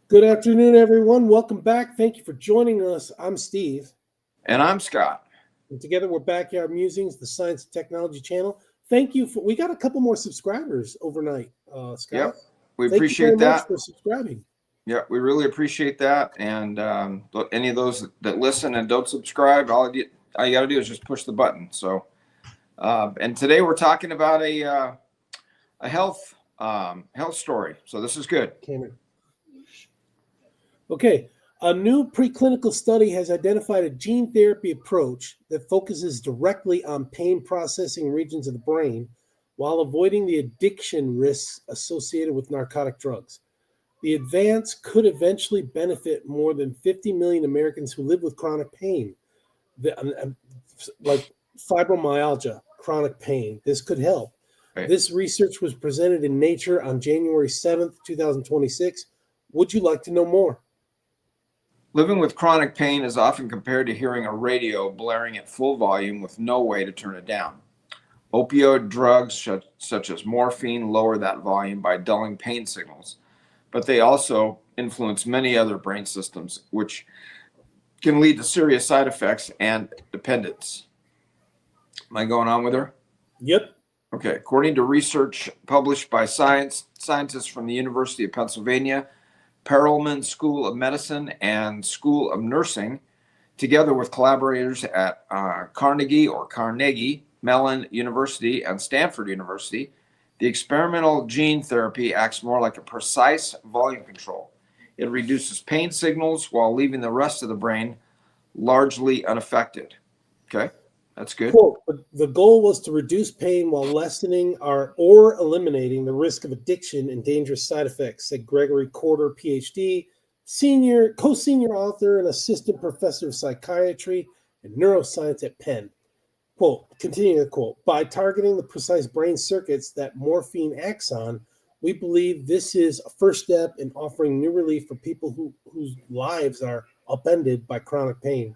Good afternoon, everyone. Welcome back. Thank you for joining us. I'm Steve, And I'm Scott. and together we're Backyard Musings, the Science and Technology channel. Thank you for. We got a couple more subscribers overnight, Scott. Yep, we Thank you very appreciate much that. for subscribing. Yeah, we really appreciate that. And any of those that listen and don't subscribe, all you got to do is just push the button. So, and today we're talking about a health story. So this is good. Cameron. Okay, a new preclinical study has identified a gene therapy approach that focuses directly on pain processing regions of the brain while avoiding the addiction risks associated with narcotic drugs. The advance could eventually benefit more than 50 million Americans who live with chronic pain, like fibromyalgia, chronic pain. This could help. Right. This research was presented in Nature on January 7th, 2026. Would you like to know more? Living with chronic pain is often compared to hearing a radio blaring at full volume with no way to turn it down. Opioid drugs such as morphine lower that volume by dulling pain signals, but they also influence many other brain systems, which can lead to serious side effects and dependence. Am I going on with her? Yep. Okay. According to research published by scientists from the University of Pennsylvania, Perelman School of Medicine, and School of Nursing, together with collaborators at Carnegie Mellon University and Stanford University, the experimental gene therapy acts more like a precise volume control. It reduces pain signals while leaving the rest of the brain largely unaffected. Okay, that's good. Quote, the goal was to reduce pain while lessening or eliminating the risk of addiction and dangerous side effects, said Gregory Corder, PhD, co-senior author and assistant professor of psychiatry and neuroscience at Penn. Quote, continuing the quote, by targeting the precise brain circuits that morphine acts on, we believe this is a first step in offering new relief for people whose lives are upended by chronic pain.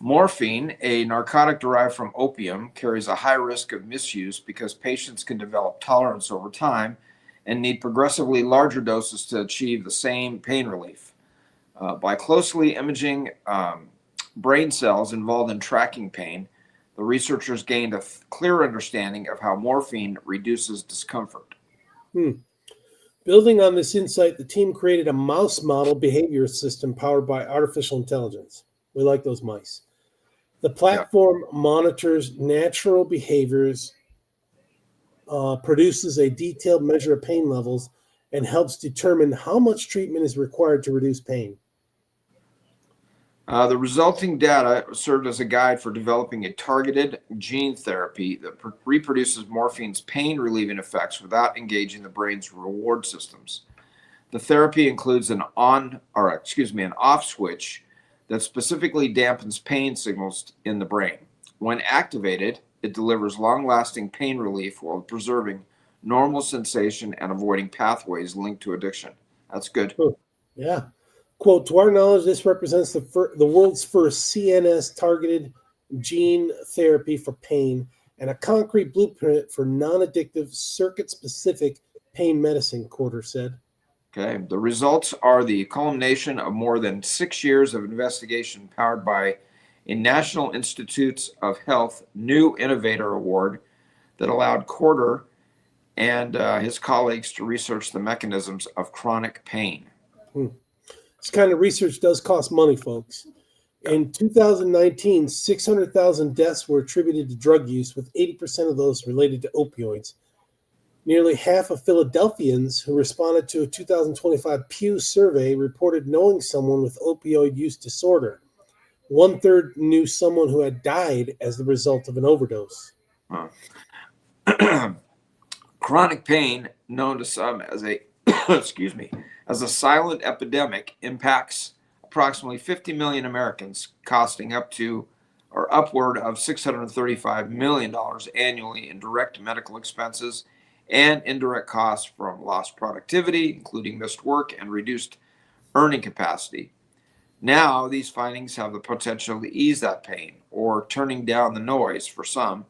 Morphine, a narcotic derived from opium, carries a high risk of misuse because patients can develop tolerance over time and need progressively larger doses to achieve the same pain relief. By closely imaging brain cells involved in tracking pain, the researchers gained a clear understanding of how morphine reduces discomfort. Building on this insight, the team created a mouse model behavior system powered by artificial intelligence. We like those mice. The platform monitors natural behaviors, produces a detailed measure of pain levels, and helps determine how much treatment is required to reduce pain. The resulting data served as a guide for developing a targeted gene therapy that reproduces morphine's pain relieving effects without engaging the brain's reward systems. The therapy includes an off switch that specifically dampens pain signals in the brain. When activated, it delivers long-lasting pain relief while preserving normal sensation and avoiding pathways linked to addiction. That's good. Yeah. Quote, to our knowledge, this represents the world's first CNS-targeted gene therapy for pain and a concrete blueprint for non-addictive, circuit-specific pain medicine, Corder said. Okay. The results are the culmination of more than 6 years of investigation powered by a National Institutes of Health New Innovator Award that allowed Corder and his colleagues to research the mechanisms of chronic pain. This kind of research does cost money, folks. In 2019, 600,000 deaths were attributed to drug use, with 80% of those related to opioids. Nearly half of Philadelphians who responded to a 2025 Pew survey reported knowing someone with opioid use disorder. 1/3 knew someone who had died as the result of an overdose. Chronic pain, known to some as a as a silent epidemic, impacts approximately 50 million Americans, costing upward of $635 million annually in direct medical expenses and indirect costs from lost productivity, including missed work and reduced earning capacity. Now, these findings have the potential to ease that pain or turning down the noise for some,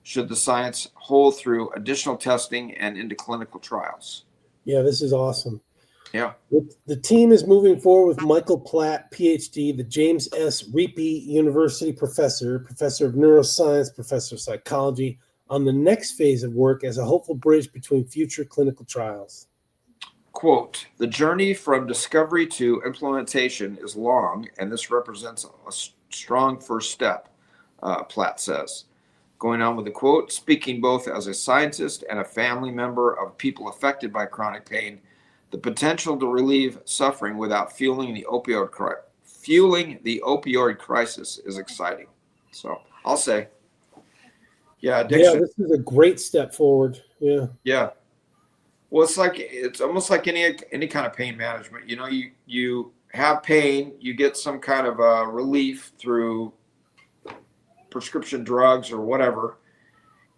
should the science hold through additional testing and into clinical trials. Yeah, this is awesome. Yeah. The team is moving forward with Michael Platt, PhD, the James S. Reapy University professor, professor of neuroscience, professor of psychology, on the next phase of work as a hopeful bridge between future clinical trials. Quote, the journey from discovery to implementation is long, and this represents a strong first step, Platt says. Going on with the quote, speaking both as a scientist and a family member of people affected by chronic pain, the potential to relieve suffering without fueling the opioid crisis is exciting. So I'll say, yeah, Yeah, addiction. this is a great step forward. Yeah. Yeah. Well, it's almost like any kind of pain management. You know, you have pain, you get some kind of relief through prescription drugs or whatever,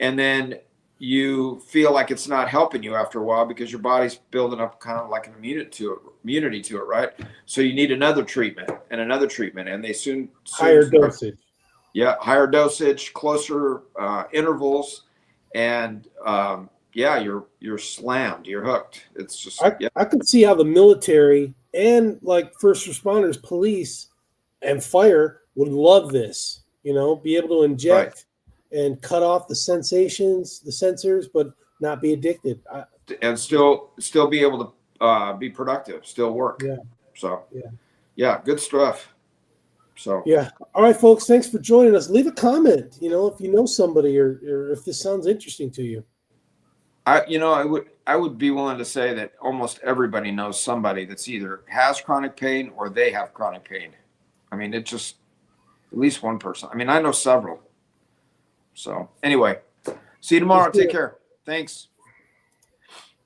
and then you feel like it's not helping you after a while because your body's building up kind of like an immunity to it, right? So you need another treatment and another treatment, and they soon Higher start, dosage. yeah, higher dosage, closer intervals, and yeah, you're slammed, you're hooked. It's just yeah, I could see how the military and like first responders, police, and fire would love this. Be able to right, inject and cut off the sensations, the sensors, but not be addicted. and still be able to be productive, still work. Yeah, So yeah, yeah, good stuff. So yeah. All right, folks. Thanks for joining us. Leave a comment. If you know somebody or if this sounds interesting to you. I would be willing to say that almost everybody knows somebody that's either has chronic pain or they have chronic pain. I mean, it just at least one person. I mean, I know several. So anyway, see you Let's tomorrow. do Take it. care. Thanks.